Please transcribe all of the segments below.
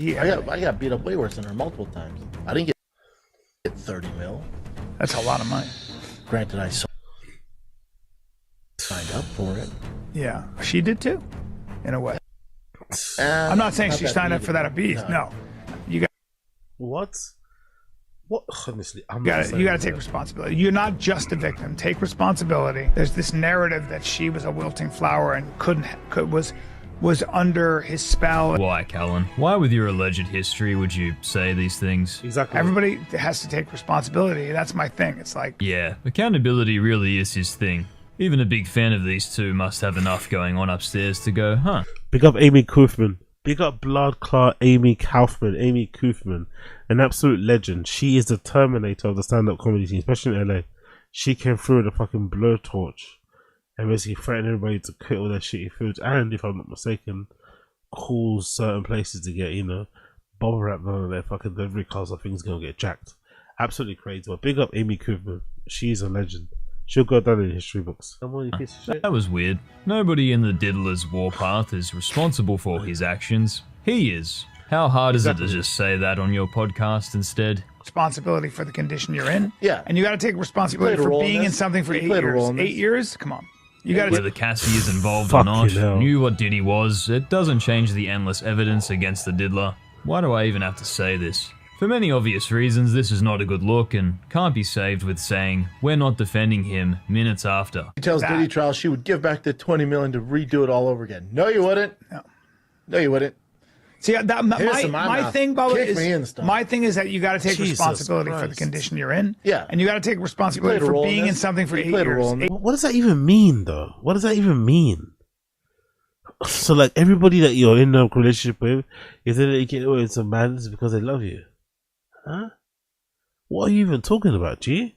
Yeah, I got beat up way worse than her multiple times. I didn't get 30 mil. That's a lot of money. Granted, I signed up for it. Yeah, she did too, in a way. I'm not saying she signed up for that abuse. No, you got what? Honestly, you got to take responsibility. You're not just a victim. Take responsibility. There's this narrative that she was a wilting flower and was under his spell. Why, Callen? Why, with your alleged history, would you say these things? Exactly. Everybody has to take responsibility. That's my thing. It's like, yeah, accountability really is his thing. Even a big fan of these two must have enough going on upstairs to go, huh? Big up Amy Kaufman. Big up blood clot Amy Kaufman. Amy Kaufman, an absolute legend. She is the Terminator of the stand-up comedy scene, especially in LA. She came through with a fucking blowtorch and basically threatened everybody to quit all their shitty foods, and if I'm not mistaken, calls certain places to get, bubble wrap none of their fucking delivery cars or things gonna get jacked. Absolutely crazy. But big up Amy Kaufman. She's a legend. She'll go down in history books. That was weird. Nobody in the Diddler's warpath is responsible for his actions. He is. How hard is it to just say that on your podcast instead? responsibility for the condition you're in. Yeah. And you got to take responsibility for being in something for 8 years. 8 years? Come on. You got to. Whether Cassie is involved or not, knew what Diddy was, it doesn't change the endless evidence against the diddler. Why do I even have to say this? For many obvious reasons, this is not a good look and can't be saved with saying, we're not defending him minutes after. She tells Diddy trial she would give back the $20 million to redo it all over again. No, you wouldn't. No, you wouldn't. See, my thing, Bubba, is my thing is that you got to take responsibility for the condition you're in. Yeah. And you got to take responsibility for being in something for 8 years. What does that even mean, though? What does that even mean? So, like, everybody that you're in a relationship with, if they let you get away with some madness because they love you. Huh? What are you even talking about, G?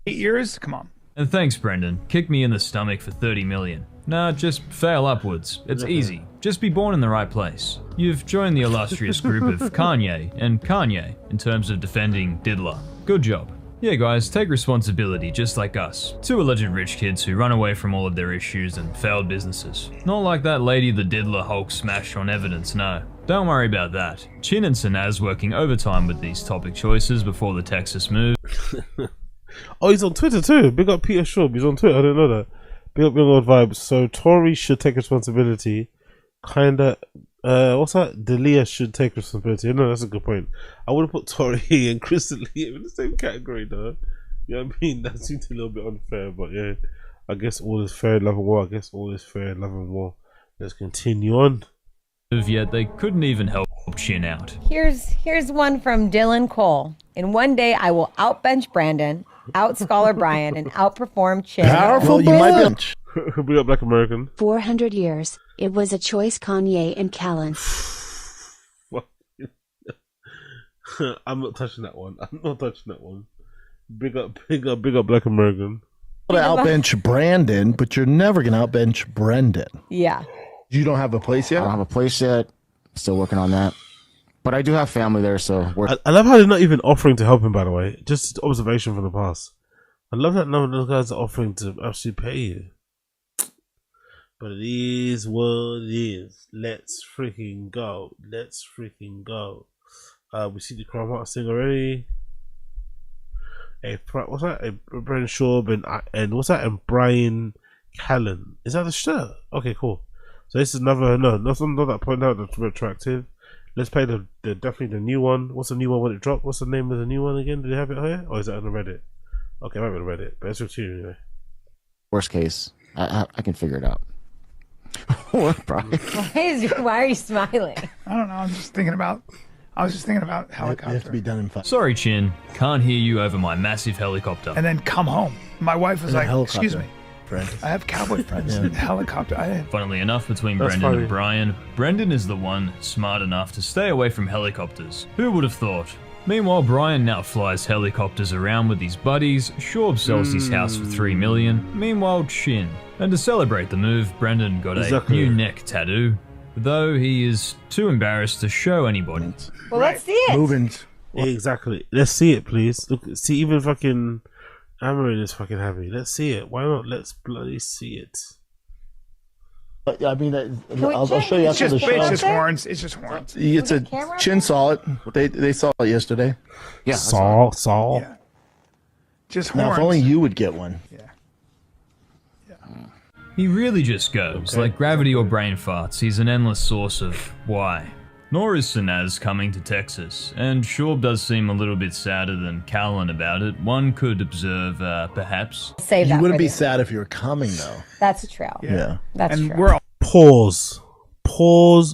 8 years? Come on. And thanks, Brendan. Kick me in the stomach for 30 million. Nah, just fail upwards. It's easy. Just be born in the right place. You've joined the illustrious group of Kanye and Kanye in terms of defending Diddler. Good job. Yeah, guys, take responsibility just like us. Two alleged rich kids who run away from all of their issues and failed businesses. Not like that lady the Diddler Hulk smashed on evidence, no. Don't worry about that. Chin and Sanaz working overtime with these topic choices before the Texas move. Oh, he's on Twitter too. Big up Peter Schaub. He's on Twitter. I didn't know that. Big up Young Old Vibes. So Tory should take responsibility. Kinda. What's that? Delia should take responsibility. No, that's a good point. I would have put Tory and Crystal Lee in the same category, though. You know what I mean? That seems a little bit unfair, but yeah. I guess all is fair in love and war. Let's continue on. Yet they couldn't even help Chin out. Here's one from Dylan Cole. In one day, I will outbench Brandon, outscholar Bryan, and outperform Chin. Powerful bunch. Big up Black American. 400 years. It was a choice, Kanye and Callen. I'm not touching that one. Big up Black American. You outbench Brandon, but you're never gonna outbench Brendan. Yeah. You don't have a place yet? I don't have a place yet. Still working on that. But I do have family there, so I love how they're not even offering to help him, by the way. Just observation from the past. I love that none of those guys are offering to actually pay you. But it is what it is. Let's freaking go. We see the crime artist thing already. What's that? Bryan Schaub and what's that? And Bryan Callen. Is that the shirt? Okay, cool. So this is another not that point out that's retroactive. Let's play the definitely the new one. What's the new one when it dropped? What's the name of the new one again? Do they have it here? Or is that on the Reddit? Okay, I might be on Reddit, but it's with you anyway. Worst case, I can figure it out. What, Brian? Why are you smiling? I don't know. I was just thinking about helicopter. It has to be done in 5. Sorry, Chin. Can't hear you over my massive helicopter. And then come home. My wife was like, excuse me. Friend. I have cowboy friends in helicopter. Funnily enough, between Brendan and Bryan, Brendan is the one smart enough to stay away from helicopters. Who would have thought? Meanwhile, Bryan now flies helicopters around with his buddies. Schaub sells his house for $3 million. Meanwhile, Chin. And to celebrate the move, Brendan got a new neck tattoo, though he is too embarrassed to show anybody. Well, let's see it. Moving. Exactly. Let's see it, please. Look, see, even fucking Amarin is fucking happy. Let's see it. Why not? Let's bloody see it. I mean, I'll show you It's after just, the show. it's just horns. It's just horns. It's a chin saw it. They saw it yesterday. Yeah. Saul. Yeah. Just Now, horns. if only you would get one. Yeah. He really just goes. Like gravity or brain farts, he's an endless source of why. Nor is Sinaz coming to Texas, and Schaub does seem a little bit sadder than Callen about it. One could observe, perhaps. Save that You wouldn't for be the- sad if you were coming, though. That's true. Yeah. That's And true. we're all Pause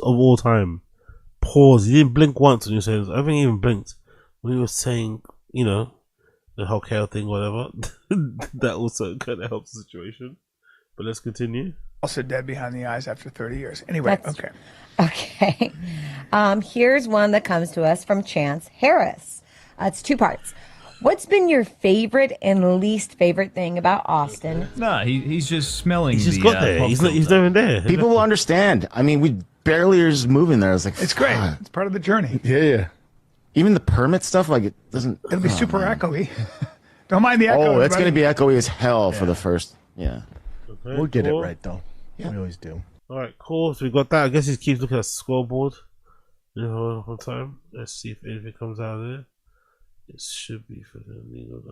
of all time. Pause. You didn't blink once when you said. I haven't even blinked when you were saying, you know, the whole KO thing, whatever. That also kind of helps the situation. But let's continue. also dead behind the eyes after 30 years. Anyway, That's okay. Okay. Here's one that comes to us from Chance Harris. It's 2 parts. What's been your favorite and least favorite thing about Austin? Nah, he's just smelling He's just the, got there. pop He's not filter. even there. People will understand. I mean, we barely are just moving there. It's like It's great. fuck. It's part of the journey. Yeah. Even the permit stuff, like it doesn't. It'll be super echoey. Don't mind the echo. Oh, it's everybody. gonna be echoey as hell for the first. Yeah. Okay, We'll get it cool. right, though. We always do. All right, cool. So we got that. I guess he keeps looking at the scoreboard. You know, one time. Let's see if anything comes out of there. It should be for the legal.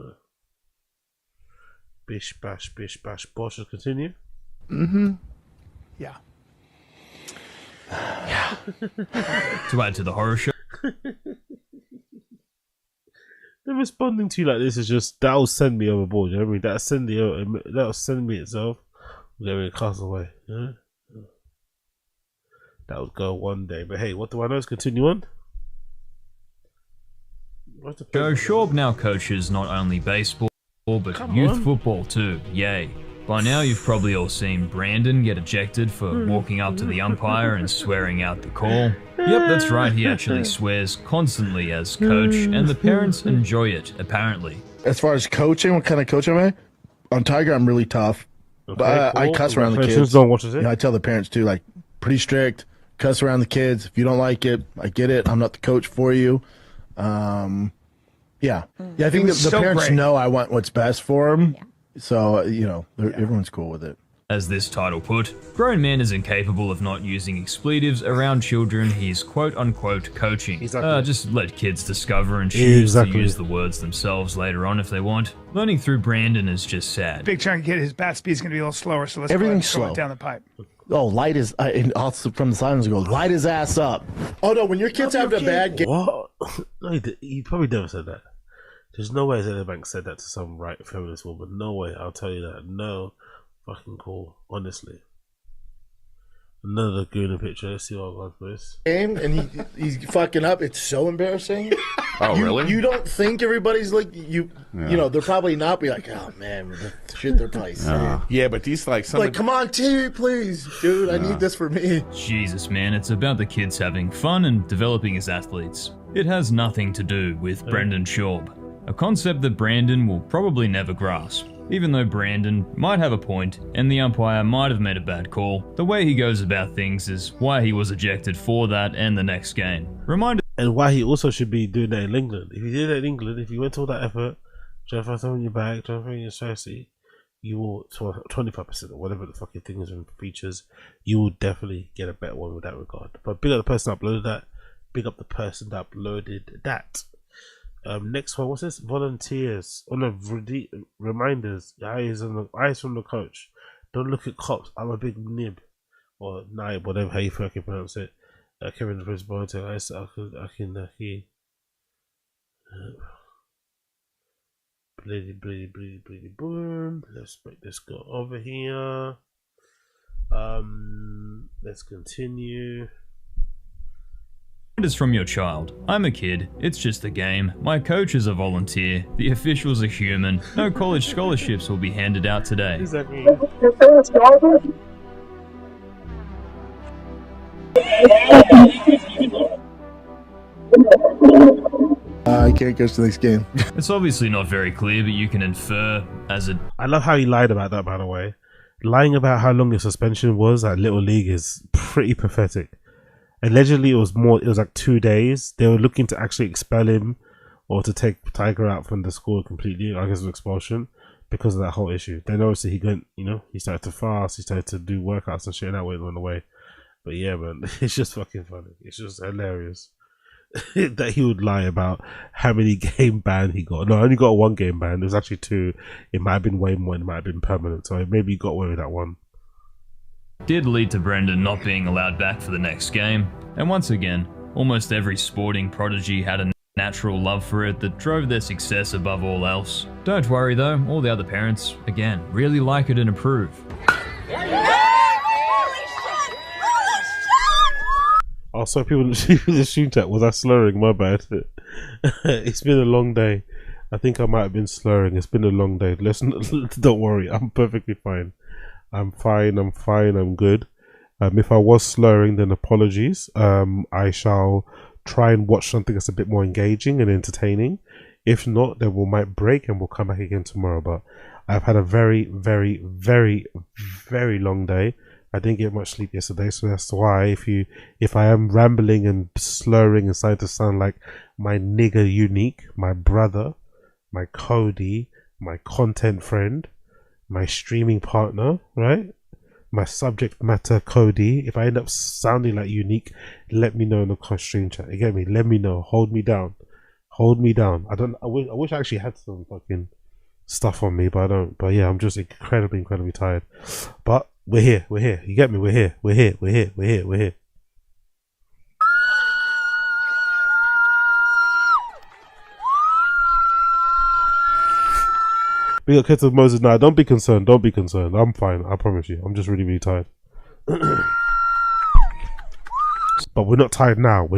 Bish bash bosh. Let's continue. Yeah. To add to the horror show. Them responding to you like this is just that'll send me overboard. You know what I mean? That'll send me itself. We'll get me a castaway. Yeah? That would go one day. But hey, what do I know? Let's continue on. Joe Schaub now coaches not only baseball, but Come youth on. football too. Yay. By now you've probably all seen Brandon get ejected for walking up to the umpire and swearing out the call. Yep, that's right, he actually swears constantly as coach, and the parents enjoy it, apparently. As far as coaching, what kind of coach am I? On Tiger, I'm really tough. But I cool. cuss around the Congratulations. kids. Don't watch it. You know, I tell the parents too, like, pretty strict. Cuss around the kids. If you don't like it, I get it. I'm not the coach for you. Yeah. I think was the so parents great. know I want what's best for them. So, you know, everyone's cool with it. As this title put, grown man is incapable of not using expletives around children he's quote-unquote coaching. Exactly. Just let kids discover and choose Exactly. to use the words themselves later on if they want. Learning through Brandon is just sad. Big chunk kid, his bat speed's going to be a little slower, so let's Everything's go slow. down the pipe. Oh, light is, and also from the silence, go, light his ass up. Oh, no, when your kid's having a bad game. What? No, he probably never said that. There's no way Zeta Banks said that to some right feminist woman. No way. I'll tell you that. No fucking call. Honestly. Another Gooner picture. Let's see what I've got for this. Game and he's fucking up. It's so embarrassing. Oh, really? You don't think everybody's like, you know, they're probably not be like, oh, man, the shit they're probably saying. Yeah, but these some Like, come on, TV, please. Dude, I need this for me. Jesus, man, it's about the kids having fun and developing as athletes. It has nothing to do with Brendan Schaub, a concept that Brandon will probably never grasp. Even though Brandon might have a point and the umpire might have made a bad call, the way he goes about things is why he was ejected for that and the next game. Reminder. And why he also should be doing that in England. If he did that in England, if you went to all that effort, trying to find something in your bag, trying to find your chassis, you will, 25% or whatever the fucking thing is and features, you will definitely get a better one with that regard. But big up the person that uploaded that. Big up the person that uploaded that. Next one, what's this? Volunteers. Oh no, reminders. Eyes from the coach. Don't look at cops. I'm a big nib. Or naib, whatever how you fucking pronounce it. Kevin the Prince Volunteer. I can hear. Bleedy, boom. Let's make this go over here. Let's continue. Is from your child. I'm a kid. It's just a game. My coach is a volunteer. The officials are human. No college scholarships will be handed out today. Exactly. I can't coach the next game. It's obviously not very clear, but you can infer as a I love how he lied about that, by the way. Lying about how long his suspension was at Little League is pretty pathetic. Allegedly, it was like 2 days. They were looking to actually expel him or to take Tiger out from the school completely. I guess it was expulsion. because of that whole issue. Then obviously he started to fast, he started to do workouts and shit, and that went on the way. But yeah, man, it's just fucking funny. It's just hilarious that he would lie about how many game ban he got. No, I only got 1 game ban. There was actually 2. It might have been way more. It might have been permanent. So maybe he got away with that 1. Did lead to Brendan not being allowed back for the next game. And once again, almost every sporting prodigy had a natural love for it that drove their success above all else. Don't worry though, all the other parents, again, really like it and approve. Oh, sorry, people in the stream chat, was I slurring? My bad. It's been a long day. I think I might have been slurring. It's been a long day. Listen, don't worry, I'm perfectly fine. I'm fine, I'm good. If I was slurring, then apologies. I shall try and watch something that's a bit more engaging and entertaining. If not, then we might break and we'll come back again tomorrow. But I've had a very, very, very, very long day. I didn't get much sleep yesterday, so that's why if I am rambling and slurring and starting to sound like my nigger Unique, my brother, my Cody, my content friend, my streaming partner, right? My subject matter Cody. If I end up sounding like Unique, let me know in the stream chat. You get me? Let me know. Hold me down. Hold me down. I wish I actually had some fucking stuff on me, but I don't. But yeah, I'm just incredibly tired. But we're here. You get me? We're here. We got kids of Moses now. Don't be concerned. I'm fine. I promise you. I'm just really tired. But we're not tired now. I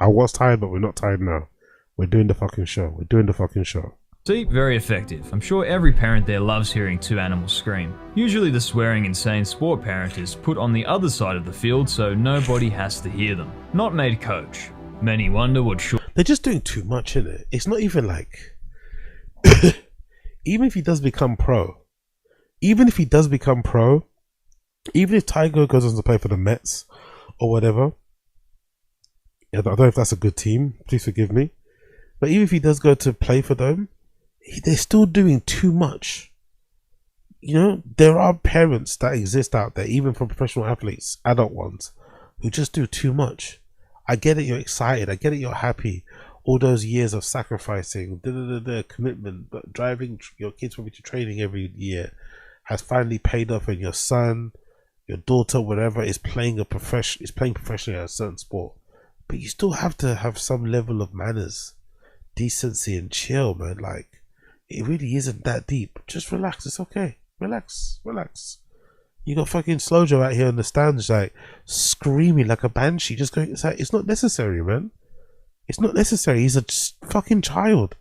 was tired, but we're not tired now. We're doing the fucking show. See, very effective. I'm sure every parent there loves hearing 2 animals scream. Usually the swearing insane sport parent is put on the other side of the field so nobody has to hear them. Not made coach. Many wonder what should... They're just doing too much in it. It's not even like... even if he does become pro, even if Tiger goes on to play for the Mets or whatever, I don't know if that's a good team, please forgive me, but even if he does go to play for them, they're still doing too much. You know, there are parents that exist out there, even for professional athletes, adult ones, who just do too much. I get it, you're excited, I get it, you're happy. All those years of sacrificing, commitment, but driving your kids probably to training every year has finally paid off, and your son, your daughter, whatever, is playing professionally at a certain sport. But you still have to have some level of manners, decency, and chill, man. Like, it really isn't that deep. Just relax. It's okay. Relax. You got fucking Slojo out here in the stands, like screaming like a banshee. Just going. It's not necessary, man. It's not necessary. He's a fucking child.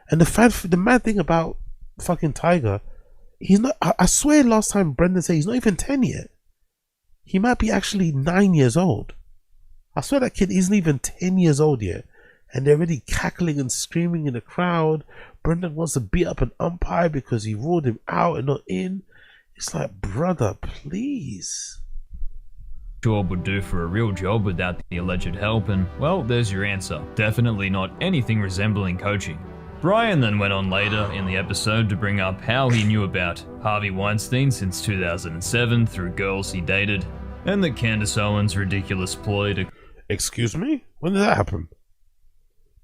And the mad thing about fucking Tiger, he's not. I swear, last time Brendan said he's not even 10 yet. He might be actually 9 years old. I swear that kid isn't even 10 years old yet. And they're already cackling and screaming in the crowd. Brendan wants to beat up an umpire because he ruled him out and not in. It's like, brother, please. Schaub would do for a real job without the alleged help, and well, there's your answer. Definitely not anything resembling coaching. Bryan then went on later in the episode to bring up how he knew about Harvey Weinstein since 2007 through girls he dated, and that Candace Owens' ridiculous ploy to... Excuse me? When did that happen?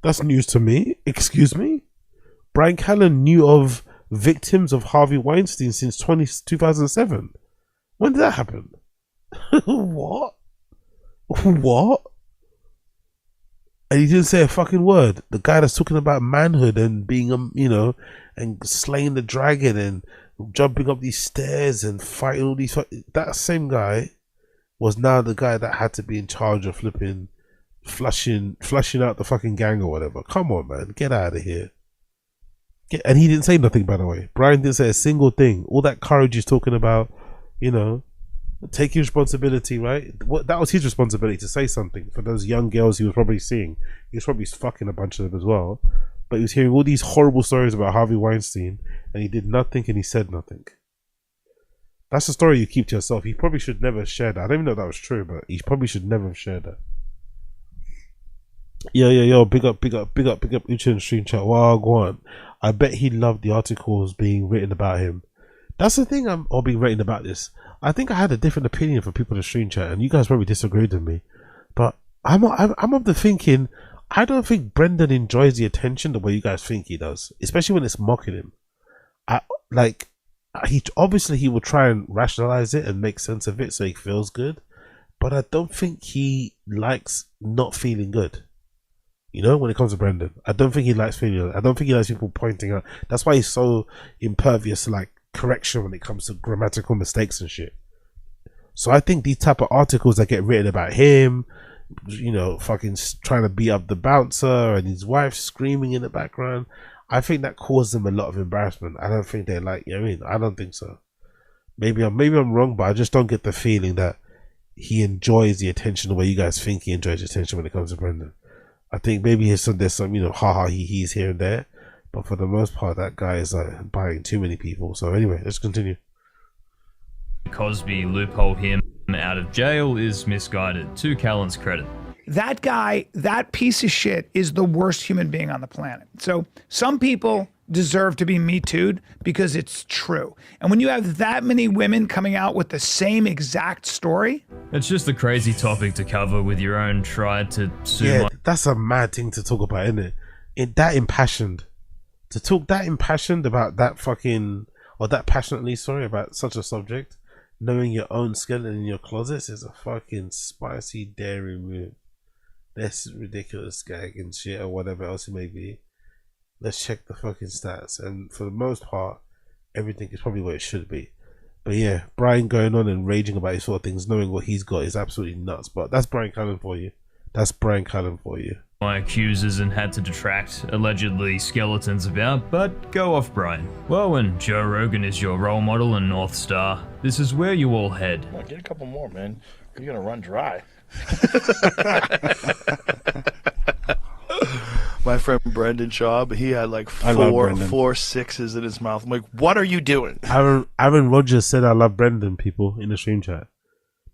That's news to me. Excuse me? Bryan Callen knew of victims of Harvey Weinstein since 2007. When did that happen? What? And he didn't say a fucking word. The guy that's talking about manhood and being, and slaying the dragon and jumping up these stairs and fighting all these... That same guy was now the guy that had to be in charge of flushing out the fucking gang or whatever. Come on, man. Get out of here. And he didn't say nothing, by the way. Bryan didn't say a single thing. All that courage he's talking about, taking responsibility, right? That was his responsibility, to say something for those young girls he was probably seeing. He was probably fucking a bunch of them as well. But he was hearing all these horrible stories about Harvey Weinstein, and he did nothing and he said nothing. That's a story you keep to yourself. He probably should never have shared that. I don't even know if that was true, but he probably should never have shared that. Yo, big up Uche in stream chat. Wow, go on. I bet he loved the articles being written about him. That's the thing, or being written about this. I think I had a different opinion for people in the stream chat, and you guys probably disagreed with me. But I'm of the thinking, I don't think Brendan enjoys the attention the way you guys think he does, especially when it's mocking him. He will try and rationalize it and make sense of it so he feels good, but I don't think he likes not feeling good. You know, when it comes to Brendan, I don't think he likes feeling good. I don't think he likes people pointing out. That's why he's so impervious to like correction when it comes to grammatical mistakes and shit. So I think these type of articles that get written about him, you know, fucking trying to beat up the bouncer and his wife screaming in the background, I think that caused them a lot of embarrassment. I don't think they like, you know what I mean? I don't think so. Maybe I'm wrong, but I just don't get the feeling that he enjoys the attention the way you guys think he enjoys attention when it comes to Brendan. I think maybe there's some, you know, haha, he's here and there, but for the most part, that guy is like buying too many people. So anyway, let's continue. Cosby loophole him out of jail is misguided, to Callen's credit. That guy, that piece of shit is the worst human being on the planet. So some people deserve to be Me Too'd because it's true. And when you have that many women coming out with the same exact story. It's just a crazy topic to cover with your own tried to sue. Yeah, that's a mad thing to talk about, isn't it? That impassioned. To talk that impassioned about that fucking, or that passionately, sorry, about such a subject, knowing your own skeleton in your closets is a fucking spicy, dairy move. That's ridiculous gag and shit or whatever else it may be. Let's check the fucking stats, and for the most part, everything is probably where it should be. But yeah, Bryan going on and raging about these sort of things, knowing what he's got, is absolutely nuts. But that's Bryan Callen for you. That's Bryan Callen for you. My accusers and had to detract allegedly skeletons about, but go off Bryan. Well, when Joe Rogan is your role model and North Star, this is where you all head. Well, get a couple more, man. You're gonna run dry. My friend Brendan Schaub, he had like four sixes in his mouth. I'm like, what are you doing? Aaron Rodgers said, I love Brendan, people in the stream chat.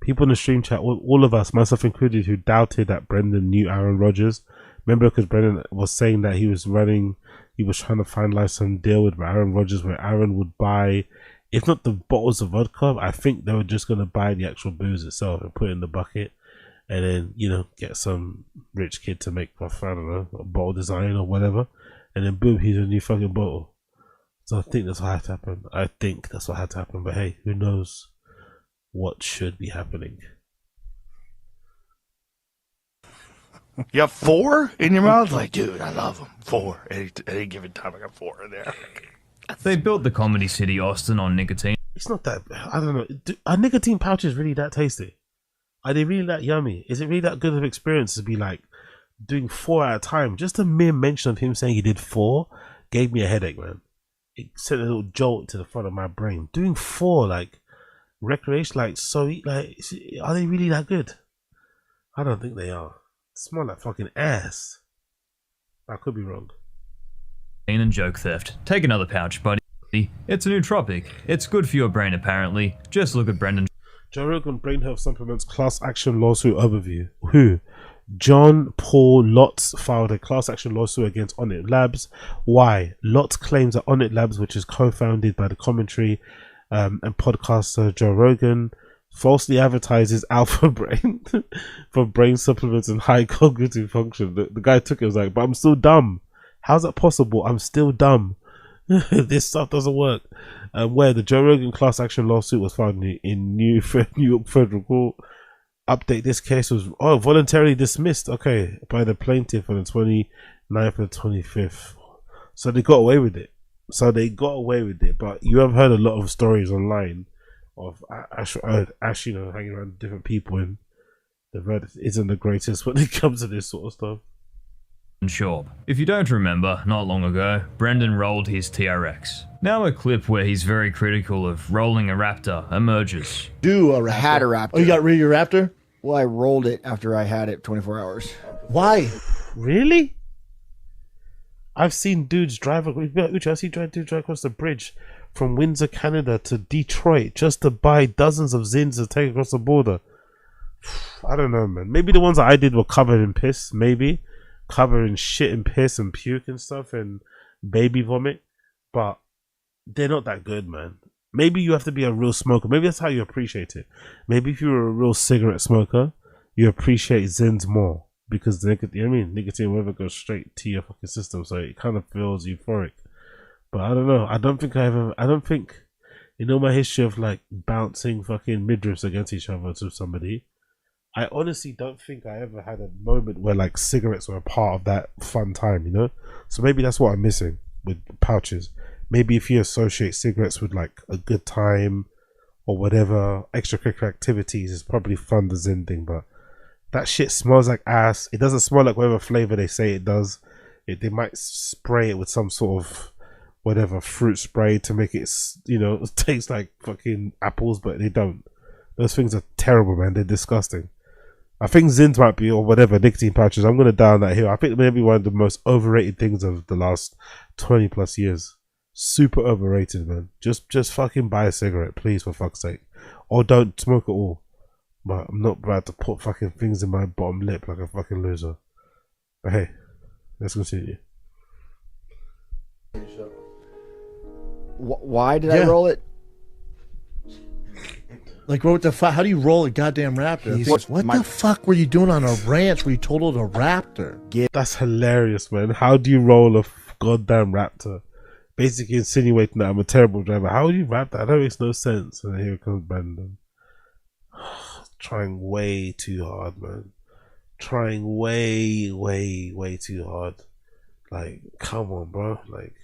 People in the stream chat, all of us, myself included, who doubted that Brendan knew Aaron Rodgers. Remember, because Brendan was saying that he was trying to finalize some deal with Aaron Rodgers where Aaron would buy, if not the bottles of vodka, I think they were just going to buy the actual booze itself and put it in the bucket. And then, you know, get some rich kid to make, I don't know, a bottle design or whatever. And then boom, he's a new fucking bottle. So I think that's what had to happen. But hey, who knows what should be happening. You have 4 in your mouth? Like, dude, I love them. 4. Any given time, I got 4 in there. They built the Comedy City Austin on nicotine. It's not that, I don't know. Are nicotine pouches really that tasty? Are they really that yummy? Is it really that good of an experience to be like doing 4 at a time? Just a mere mention of him saying he did 4 gave me a headache, man. It sent a little jolt to the front of my brain. Doing 4, like, recreation, like, are they really that good? I don't think they are. They smell like fucking ass. I could be wrong. And joke theft. Take another pouch, buddy. It's a nootropic. It's good for your brain, apparently. Just look at Brendan. Joe Rogan Brain Health Supplements Class Action Lawsuit Overview. Who? John Paul Lotz filed a class action lawsuit against Onnit Labs. Why? Lotz claims that Onnit Labs, which is co-founded by the commentary and podcaster Joe Rogan, falsely advertises Alpha Brain for brain supplements and high cognitive function. The guy took it, was like, but I'm still dumb. How's that possible? I'm still dumb. This stuff doesn't work. Where the Joe Rogan class action lawsuit was filed in New York Federal Court. Update: this case was voluntarily dismissed. Okay, by the plaintiff on the 29th and 25th. So they got away with it. But you have heard a lot of stories online of Ash, you know, hanging around with different people, and the verdict isn't the greatest when it comes to this sort of stuff. Schaub. If you don't remember, not long ago, Brendan rolled his TRX. Now a clip where he's very critical of rolling a Raptor emerges. Do a Raptor. Had a Raptor. Oh, you got rid of your Raptor? Well, I rolled it after I had it 24 hours. Why? Really? I've seen dudes drive across the bridge from Windsor, Canada to Detroit just to buy dozens of Zins to take across the border. I don't know, man. Maybe the ones that I did were covered in piss, maybe. Covered in shit and piss and puke and stuff, and baby vomit, but they're not that good, man. Maybe you have to be a real smoker. Maybe that's how you appreciate it. Maybe if you're a real cigarette smoker, you appreciate Zins more because nicotine will never go straight to your fucking system, so it kind of feels euphoric. But I don't know. I don't think in all my history of like bouncing fucking midriffs against each other to somebody, I honestly don't think I ever had a moment where like cigarettes were a part of that fun time, you know? So maybe that's what I'm missing with pouches. Maybe if you associate cigarettes with like a good time or whatever, extracurricular activities is probably fun, the Zen thing, but that shit smells like ass. It doesn't smell like whatever flavor they say it does. They might spray it with some sort of whatever fruit spray to make it, you know, taste like fucking apples, but they don't. Those things are terrible, man. They're disgusting. I think Zins might be, or whatever, nicotine pouches. I'm going to down that hill. I think maybe one of the most overrated things of the last 20 plus years. Super overrated, man. Just fucking buy a cigarette, please, for fuck's sake. Or don't smoke at all. But I'm not about to put fucking things in my bottom lip like a fucking loser. But hey, let's continue. Why did I roll it? Like, what the fuck? How do you roll a goddamn raptor? What the fuck were you doing on a ranch where you totaled a raptor? That's hilarious, man. How do you roll a goddamn raptor? Basically insinuating that I'm a terrible driver. How do you rap that? That makes no sense. And here comes Brandon. Trying way too hard, man. Trying way too hard. Like, come on, bro. Like,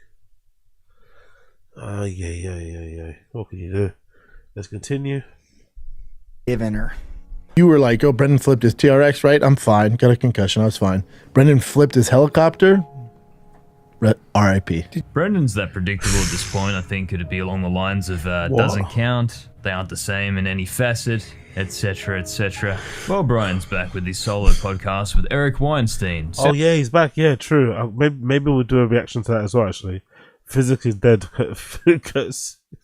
yeah. What can you do? Let's continue. Giving her. You were like, oh, Brendan flipped his TRX, right? I'm fine. Got a concussion. I was fine. Brendan flipped his helicopter. R.I.P. Brendan's that predictable at this point. I think it'd be along the lines of doesn't count, they aren't the same in any facet, etc., etc. Well, Brian's back with his solo podcast with Eric Weinstein. Oh yeah, he's back. Yeah, true. Maybe we'll do a reaction to that as well. Actually, Physically Dead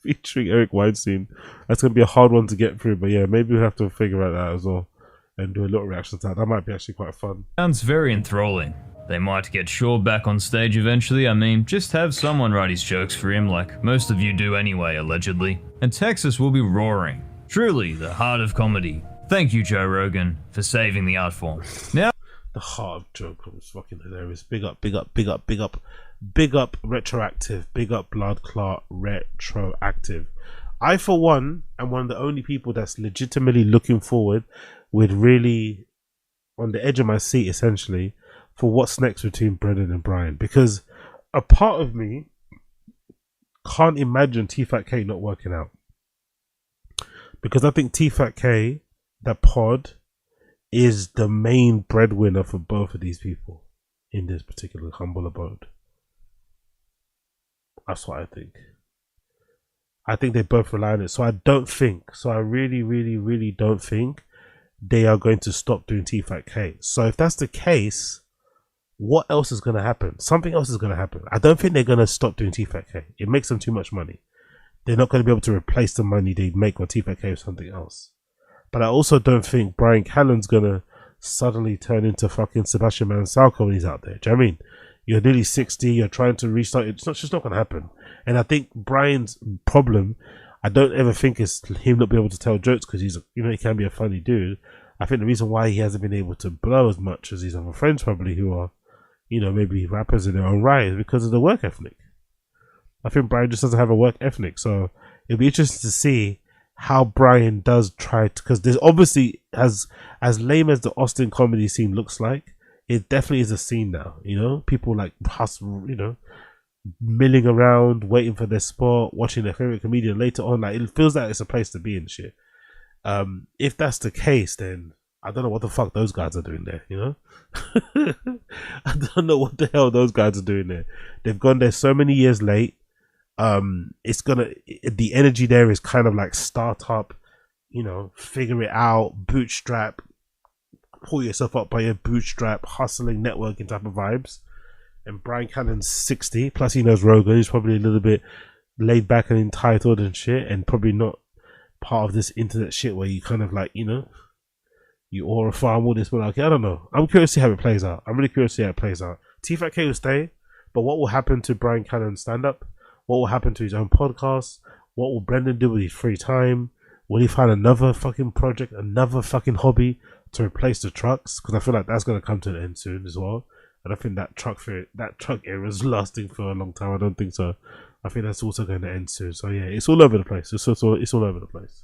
featuring Eric Weinstein. That's gonna be a hard one to get through, but yeah, maybe we'll have to figure out that as well and do a little reaction to that. That might be actually quite fun. Sounds very enthralling. They might get Schaub back on stage eventually. I mean, just have someone write his jokes for him like most of you do anyway, allegedly. And Texas will be roaring. Truly, the heart of comedy. Thank you, Joe Rogan, for saving the art form. Now, the heart of Joe Rogan was fucking hilarious. Big up, Retroactive. Big up Blood Clot Retroactive. I, for one, am one of the only people that's legitimately looking forward with really on the edge of my seat, essentially, for what's next between Brendan and Bryan, because a part of me can't imagine TFATK not working out, because I think TFATK, that pod, is the main breadwinner for both of these people in this particular humble abode. That's what I think. I think they both rely on it, so I really don't think they are going to stop doing TFATK. So if that's the case, what else is going to happen? Something else is going to happen. I don't think they're going to stop doing TFATK. It makes them too much money. They're not going to be able to replace the money they make on TFATK with something else. But I also don't think Bryan Callen's going to suddenly turn into fucking Sebastian Maniscalco when he's out there. Do you know what I mean? You're nearly 60, you're trying to restart. It's just not going to happen. And I think Brian's problem, I don't ever think it's him not being able to tell jokes because he's, you know, he can be a funny dude. I think the reason why he hasn't been able to blow as much as his other friends probably who are, you know, maybe rappers in their own right, because of the work ethic. I think Bryan just doesn't have a work ethic, so it'll be interesting to see how Bryan does try to, because there's obviously, as lame as the Austin comedy scene looks like, it definitely is a scene now, you know, people like hustle, you know, milling around, waiting for their spot, watching their favorite comedian later on, like it feels like it's a place to be and shit. If that's the case, then I don't know what the fuck those guys are doing there, you know? I don't know what the hell those guys are doing there. They've gone there so many years late. The energy there is kind of like startup, you know, figure it out, bootstrap, pull yourself up by your bootstrap, hustling, networking type of vibes. And Bryan Callen's 60, plus he knows Rogan. He's probably a little bit laid back and entitled and shit, and probably not part of this internet shit where you kind of like, you know, you aura farm all this, but okay, I don't know. I'm curious to see how it plays out. I'm really curious to see how it plays out. TFATK will stay, But what will happen to Bryan Callen's stand-up? What will happen to his own podcast? What will Brendan do with his free time? Will he find another fucking project, another fucking hobby to replace the trucks? Because I feel like that's going to come to an end soon as well. And I think that truck era is lasting for a long time. I don't think so. I think that's also going to end soon. So yeah, it's all over the place. It's all over the place.